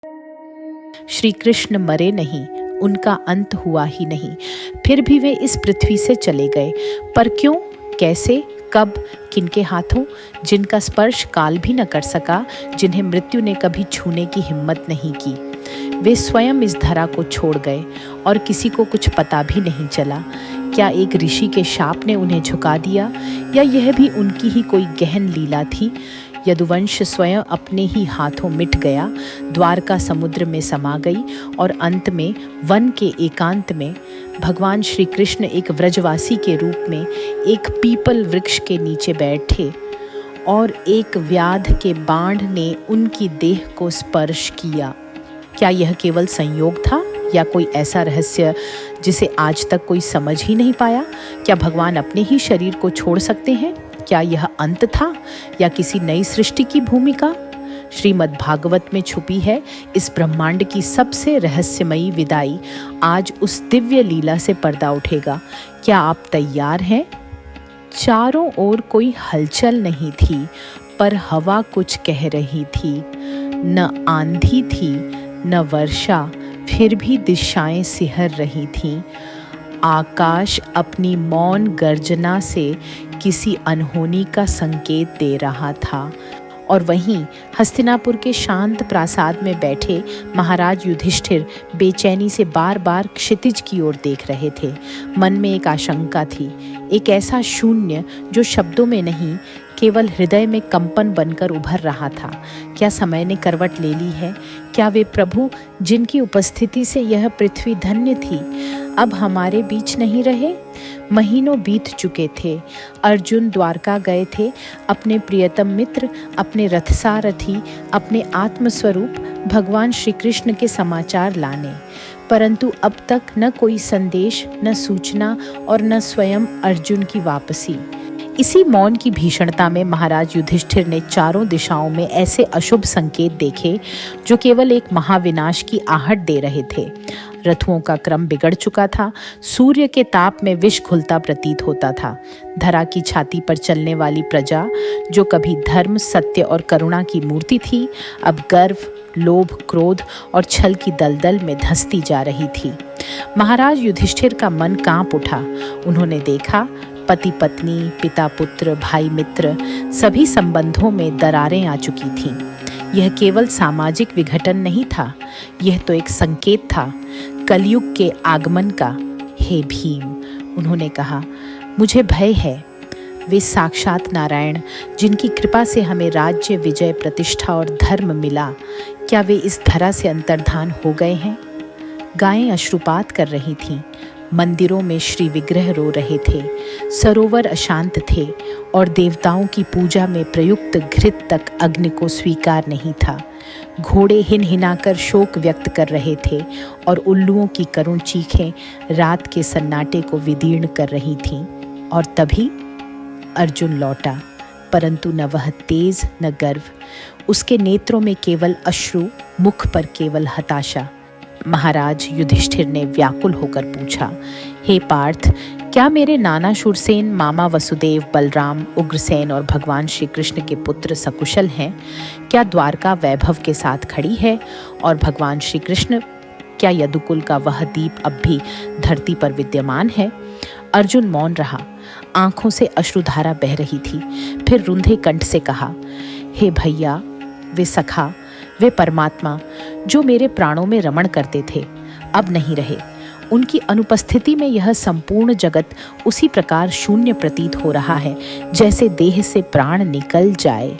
श्री कृष्ण मरे नहीं, उनका अंत हुआ ही नहीं। फिर भी वे इस पृथ्वी से चले गए, पर क्यों, कैसे, कब, किनके हाथों, जिनका स्पर्श काल भी न कर सका, जिन्हें मृत्यु ने कभी छूने की हिम्मत नहीं की। वे स्वयं इस धरा को छोड़ गए और किसी को कुछ पता भी नहीं चला। क्या एक ऋषि के शाप ने उन्हें झुका दिया, या यह भी उनकी ही कोई गहन लीला थी? यदुवंश स्वयं अपने ही हाथों मिट गया, द्वारका समुद्र में समा गई और अंत में वन के एकांत में भगवान श्री कृष्ण एक व्रजवासी के रूप में एक पीपल वृक्ष के नीचे बैठे और एक व्याध के बाण ने उनकी देह को स्पर्श किया। क्या यह केवल संयोग था या कोई ऐसा रहस्य जिसे आज तक कोई समझ ही नहीं पाया? क्या भगवान अपने ही शरीर को छोड़ सकते हैं? क्या यह अंत था या किसी नई सृष्टि की भूमिका? श्रीमद् भागवत में छुपी है इस ब्रह्मांड की सबसे रहस्यमयी विदाई। आज उस दिव्य लीला से पर्दा उठेगा। क्या आप तैयार हैं? चारों ओर कोई हलचल नहीं थी, पर हवा कुछ कह रही थी। न आंधी थी न वर्षा, फिर भी दिशाएं सिहर रही थीं। आकाश अपनी मौन गर्जना से किसी अनहोनी का संकेत दे रहा था। और वहीं हस्तिनापुर के शांत प्रासाद में बैठे महाराज युधिष्ठिर बेचैनी से बार बार क्षितिज की ओर देख रहे थे। मन में एक आशंका थी, एक ऐसा शून्य जो शब्दों में नहीं, केवल हृदय में कंपन बनकर उभर रहा था। क्या समय ने करवट ले ली है? क्या वे प्रभु जिनकी उपस्थिति से यह पृथ्वी धन्य थी, अब हमारे बीच नहीं रहे? महीनों बीत चुके थे। अर्जुन द्वारका गए थे, अपने प्रियतम मित्र, अपने रथसारथी, अपने आत्मस्वरूप भगवान श्री कृष्ण के समाचार लाने, परंतु अब तक न कोई संदेश, न सूचना और न स्वयं अर्जुन की वापसी। इसी मौन की भीषणता में महाराज युधिष्ठिर ने चारों दिशाओं में ऐसे अशुभ संकेत देखे जो केवल एक महाविनाश की आहट दे रहे थे। रथुओं का क्रम बिगड़ चुका था, सूर्य के ताप में विष घुलता प्रतीत होता था। धरा की छाती पर चलने वाली प्रजा, जो कभी धर्म, सत्य और करुणा की मूर्ति थी, अब गर्व, लोभ, क्रोध और छल की दलदल में धंसती जा रही थी। महाराज युधिष्ठिर का मन कांप उठा। उन्होंने देखा पति पत्नी, पिता पुत्र, भाई मित्र, सभी संबंधों में दरारें आ चुकी थीं। यह केवल सामाजिक विघटन नहीं था, यह तो एक संकेत था कलयुग के आगमन का। हे भीम, उन्होंने कहा, मुझे भय है। वे साक्षात नारायण, जिनकी कृपा से हमें राज्य, विजय, प्रतिष्ठा और धर्म मिला, क्या वे इस धरा से अंतर्धान हो गए हैं? गायें अश्रुपात कर रही थीं, मंदिरों में श्री विग्रह रो रहे थे, सरोवर अशांत थे और देवताओं की पूजा में प्रयुक्त घृत तक अग्नि को स्वीकार नहीं था। घोड़े हिनहिनाकर शोक व्यक्त कर रहे थे और उल्लुओं की करुण चीखें रात के सन्नाटे को विदीर्ण कर रही थीं। और तभी अर्जुन लौटा, परंतु न वह तेज न गर्व। उसके नेत्रों में केवल अश्रु, मुख पर केवल हताशा। महाराज युधिष्ठिर ने व्याकुल होकर पूछा, हे पार्थ, क्या मेरे नाना शूरसेन, मामा वसुदेव, बलराम, उग्रसेन और भगवान श्री कृष्ण के पुत्र सकुशल हैं? क्या द्वारका वैभव के साथ खड़ी है? और भगवान श्री कृष्ण, क्या यदुकुल का वह दीप अब भी धरती पर विद्यमान है? अर्जुन मौन रहा, आंखों से अश्रुधारा बह रही थी। फिर रुंधे कंठ से कहा, हे भैया, वे सखा, वे परमात्मा जो मेरे प्राणों में रमण करते थे, अब नहीं रहे। उनकी अनुपस्थिति में यह संपूर्ण जगत उसी प्रकार शून्य प्रतीत हो रहा है जैसे देह से प्राण निकल जाए।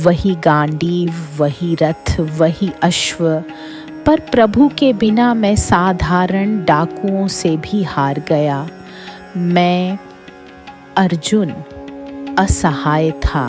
वही गांडीव, वही रथ, वही अश्व, पर प्रभु के बिना मैं साधारण डाकुओं से भी हार गया। मैं अर्जुन असहाय था।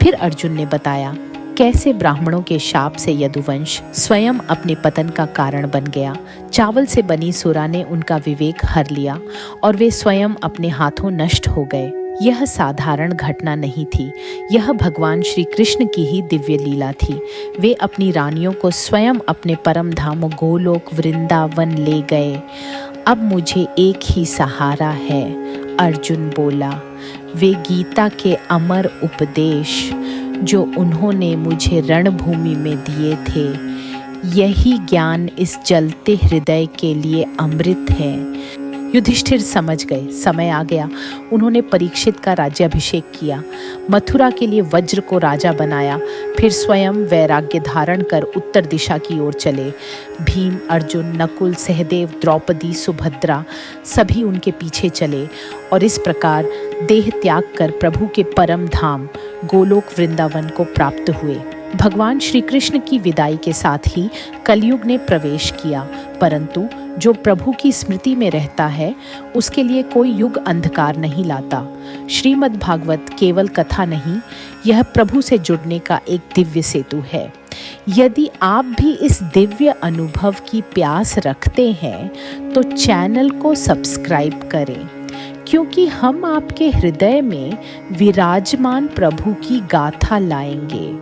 फिर अर्जुन ने बताया कैसे ब्राह्मणों के शाप से यदुवंश स्वयं अपने पतन का कारण बन गया। चावल से बनी सुरा ने उनका विवेक हर लिया और वे स्वयं अपने हाथों नष्ट हो गए। यह साधारण घटना नहीं थी, यह भगवान श्री कृष्ण की ही दिव्य लीला थी। वे अपनी रानियों को स्वयं अपने परम धाम गोलोक वृंदावन ले गए। अब मुझे एक ही सहारा है, अर्जुन बोला, वे गीता के अमर उपदेश जो उन्होंने मुझे रणभूमि में दिए थे। यही ज्ञान इस जलते हृदय के लिए अमृत है। युधिष्ठिर समझ गए, समय आ गया। उन्होंने परीक्षित का राज्याभिषेक किया, मथुरा के लिए वज्र को राजा बनाया, फिर स्वयं वैराग्य धारण कर उत्तर दिशा की ओर चले। भीम, अर्जुन, नकुल, सहदेव, द्रौपदी, सुभद्रा सभी उनके पीछे चले और इस प्रकार देह त्याग कर प्रभु के परम धाम गोलोक वृंदावन को प्राप्त हुए। भगवान श्री कृष्ण की विदाई के साथ ही कलयुग ने प्रवेश किया, परंतु जो प्रभु की स्मृति में रहता है उसके लिए कोई युग अंधकार नहीं लाता। श्रीमद् भागवत केवल कथा नहीं, यह प्रभु से जुड़ने का एक दिव्य सेतु है। यदि आप भी इस दिव्य अनुभव की प्यास रखते हैं तो चैनल को सब्सक्राइब करें, क्योंकि हम आपके हृदय में विराजमान प्रभु की गाथा लाएंगे।